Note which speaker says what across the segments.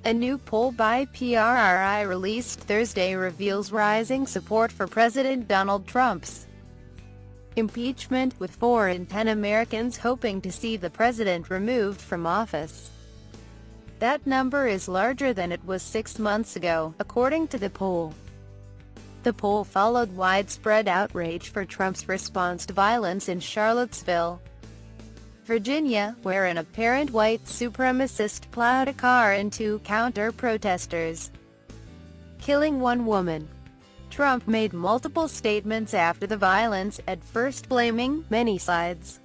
Speaker 1: A new poll by PRI released Thursday reveals rising support for President Donald Trump's impeachment, with 4 in 10 Americans hoping to see the president removed from office. That number is larger than it was 6 months ago, according to the poll. The poll followed widespread outrage for Trump's response to violence in Charlottesville, Virginia, where an apparent white supremacist plowed a car into counter-protesters, killing 1 woman. Trump made multiple statements after the violence, at first blaming many sides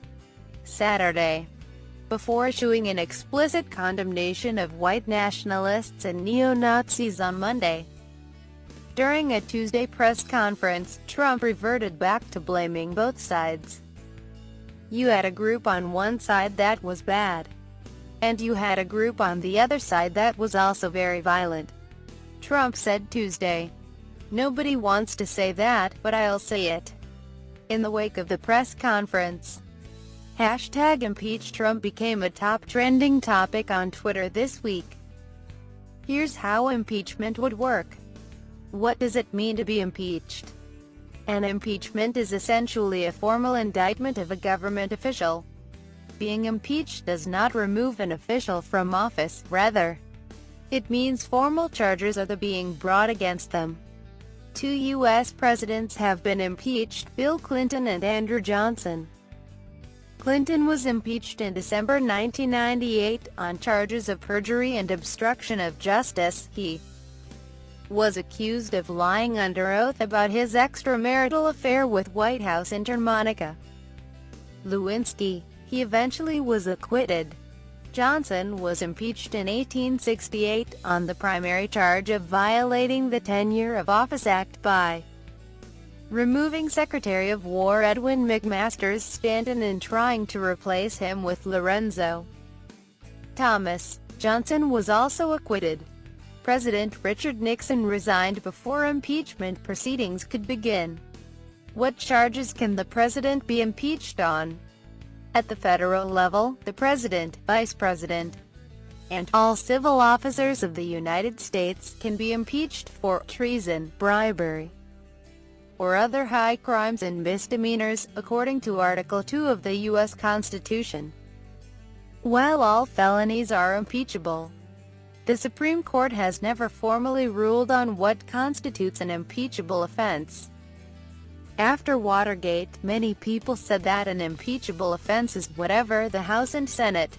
Speaker 1: Saturday, before issuing an explicit condemnation of white nationalists and neo-Nazis on Monday. During a Tuesday press conference, Trump reverted back to blaming both sides. "You had a group on one side that was bad. And you had a group on the other side that was also very violent," Trump said Tuesday. "Nobody wants to say that, but I'll say it." In the wake of the press conference, #ImpeachTrump became a top trending topic on Twitter this week. Here's how impeachment would work. What does it mean to be impeached? An impeachment is essentially a formal indictment of a government official. Being impeached does not remove an official from office, rather, it means formal charges are being brought against them. 2 U.S. presidents have been impeached, Bill Clinton and Andrew Johnson. Clinton was impeached in December 1998, on charges of perjury and obstruction of justice. He was accused of lying under oath about his extramarital affair with White House intern Monica Lewinsky. He eventually was acquitted. Johnson was impeached in 1868, on the primary charge of violating the Tenure of Office Act by removing Secretary of War Edwin McMaster's stand-in and trying to replace him with Lorenzo Thomas. Johnson was also acquitted. President Richard Nixon resigned before impeachment proceedings could begin. What charges can the president be impeached on? At the federal level, the president, vice president, and all civil officers of the United States can be impeached for treason, bribery, or other high crimes and misdemeanors, according to Article 2 of the U.S. Constitution. While all felonies are impeachable, the Supreme Court has never formally ruled on what constitutes an impeachable offense. After Watergate, many people said that an impeachable offense is whatever the House and Senate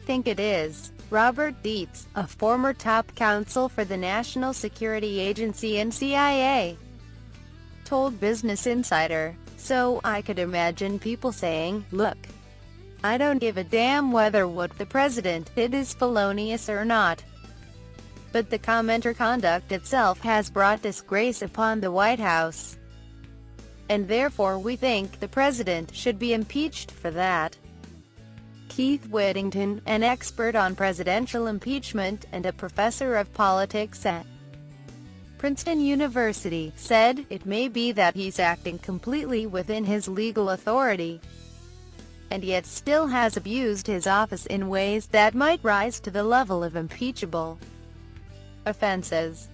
Speaker 1: think it is. Robert Dietz, a former top counsel for the National Security Agency and CIA, told Business Insider, "So, I could imagine people saying, look, I don't give a damn whether what the president did is felonious or not. But the comment or conduct itself has brought disgrace upon the White House. And therefore we think the president should be impeached for that." Keith Whittington, an expert on presidential impeachment and a professor of politics at Princeton University, said, "It may be that he's acting completely within his legal authority, and yet still has abused his office in ways that might rise to the level of impeachable offenses.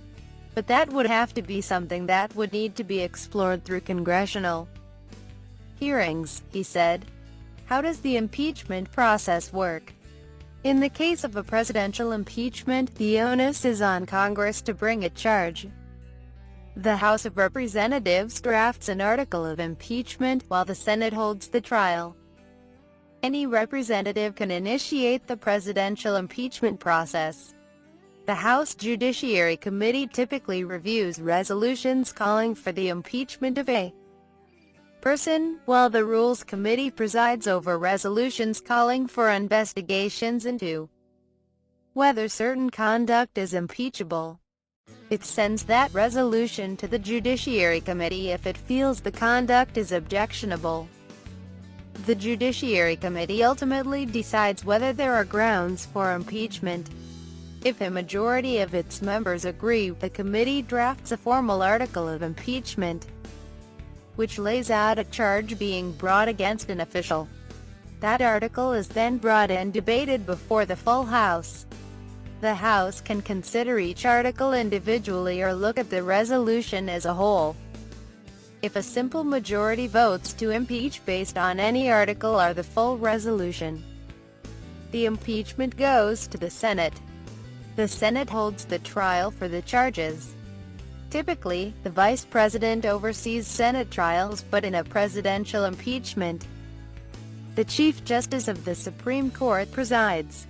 Speaker 1: But that would have to be something that would need to be explored through congressional hearings," he said. How does the impeachment process work? In the case of a presidential impeachment, the onus is on Congress to bring a charge. The House of Representatives drafts an article of impeachment, while the Senate holds the trial. Any representative can initiate the presidential impeachment process. The House Judiciary Committee typically reviews resolutions calling for the impeachment of a person, while the Rules Committee presides over resolutions calling for investigations into whether certain conduct is impeachable. It sends that resolution to the Judiciary Committee if it feels the conduct is objectionable. The Judiciary Committee ultimately decides whether there are grounds for impeachment. If a majority of its members agree, the committee drafts a formal article of impeachment, which lays out a charge being brought against an official. That article is then brought and debated before the full House. The House can consider each article individually or look at the resolution as a whole. If a simple majority votes to impeach based on any article or the full resolution, the impeachment goes to the Senate. The Senate holds the trial for the charges. Typically, the Vice President oversees Senate trials, but in a presidential impeachment, the Chief Justice of the Supreme Court presides.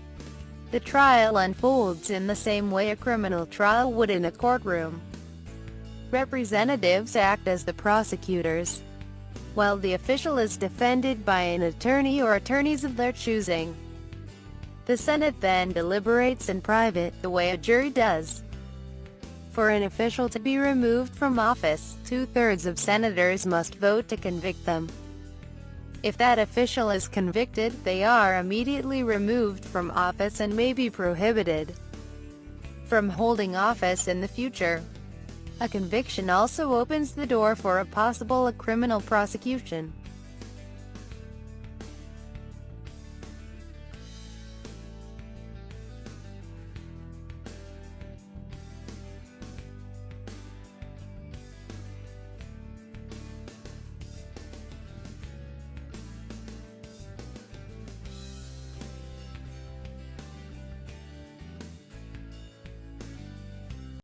Speaker 1: The trial unfolds in the same way a criminal trial would in a courtroom. Representatives act as the prosecutors, while the official is defended by an attorney or attorneys of their choosing. The Senate then deliberates in private, the way a jury does. For an official to be removed from office, 2/3 of senators must vote to convict them. If that official is convicted, they are immediately removed from office and may be prohibited from holding office in the future. A conviction also opens the door for a possible criminal prosecution.